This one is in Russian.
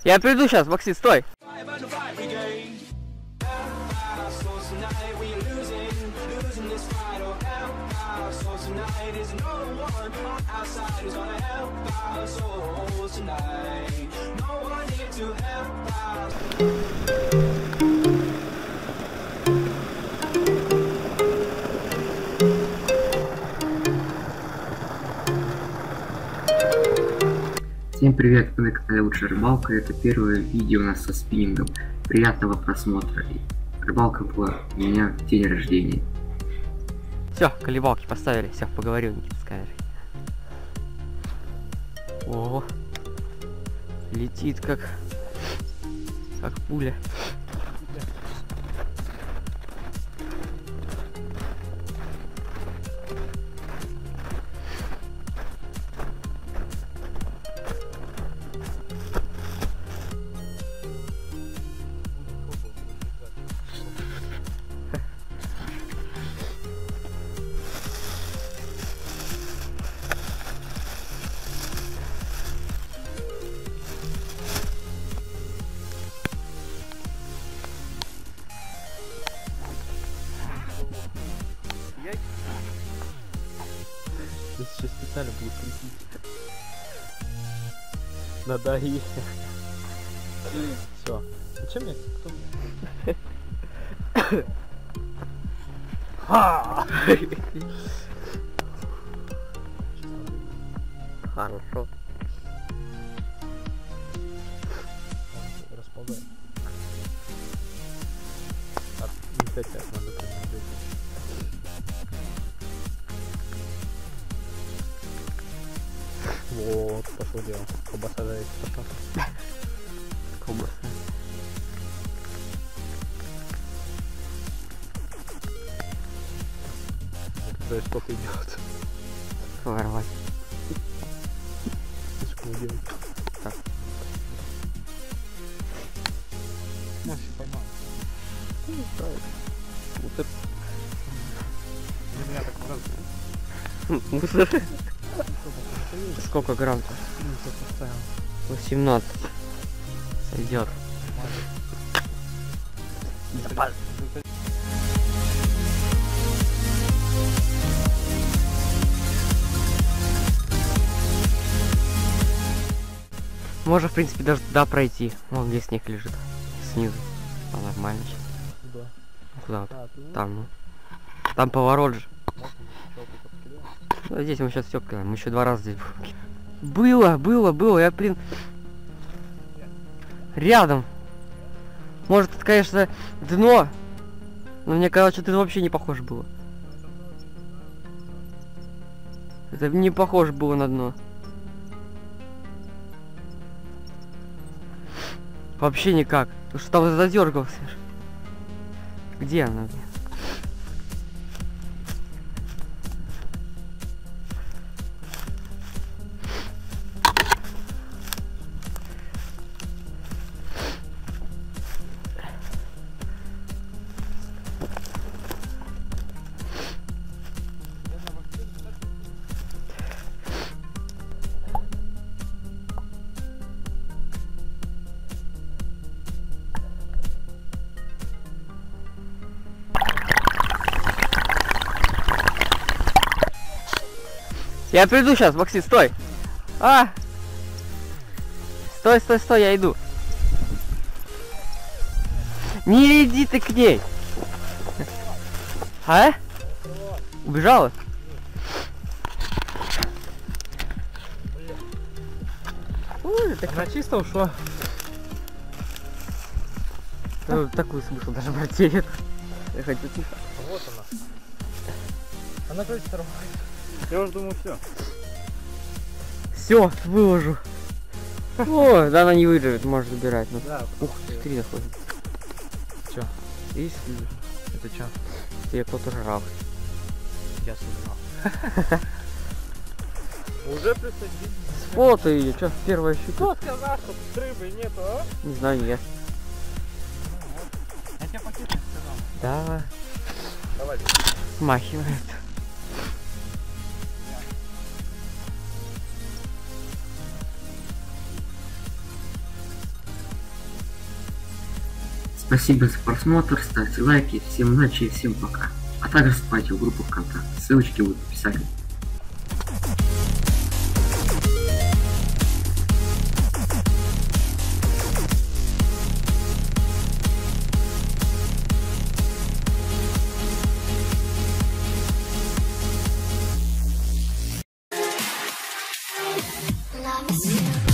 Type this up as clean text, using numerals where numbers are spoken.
Я приду сейчас, Максим, стой. Всем привет, вы на канале Лучшая Рыбалка. Это первое видео у нас со спиннингом. Приятного просмотра. Рыбалка была у меня в день рождения. Все, колебалки поставили, все, поговорил Никита с камерой. О, летит как пуля. Сейчас специально будет крутить. Надоело. Все. Зачем мне кто? Хорошо. Расползай. Опять надо принимать. Вот, пошло дело. Колбаса жарить пошла. Колбаса. То есть сколько идет? Ворвать. Что мы делаем? Так. Можешь поймать. Ну, правильно. Вот это. Для меня так сразу. Мусор. Сколько грамм-то? 18. Сойдет. Можно, в принципе, даже туда пройти. Вон где снег лежит. Снизу. А, нормально сейчас. Куда? Куда вот? Там, ну. Там поворот же. Ну, здесь мы сейчас все кидаем. Мы еще 2 раза здесь было. Я, блин, рядом. Может, это, конечно, дно. Но мне казалось, что это вообще не похоже было. Это не похоже было на дно. Вообще никак. Потому что там задергался. Где она? Я приду сейчас, Максим, стой! Стой, я иду. Не иди ты к ней! А? Убежала? Ой, так она чисто ушла. Такую смысл даже брать. Я хочу тихо. Вот она. Она, короче, сорвает. Я уже думаю, все. Все, выложу. О, да, она не выживет, может забирать. Ну. Да, ух, 3 находит. Че? Видишь? Это что? Тебе кто-то жрал. Я сожрал. Уже присоединились. Сфотай ее, что, первая щука. Кто сказал, что рыбы нету, а? Не знаю, нет. Я тебе пакет сказал. Да. Давай. Смахивает. Спасибо за просмотр, ставьте лайки, всем удачи и всем пока. А также вступайте в группу ВКонтакте, ссылочки будут в описании. Love is you.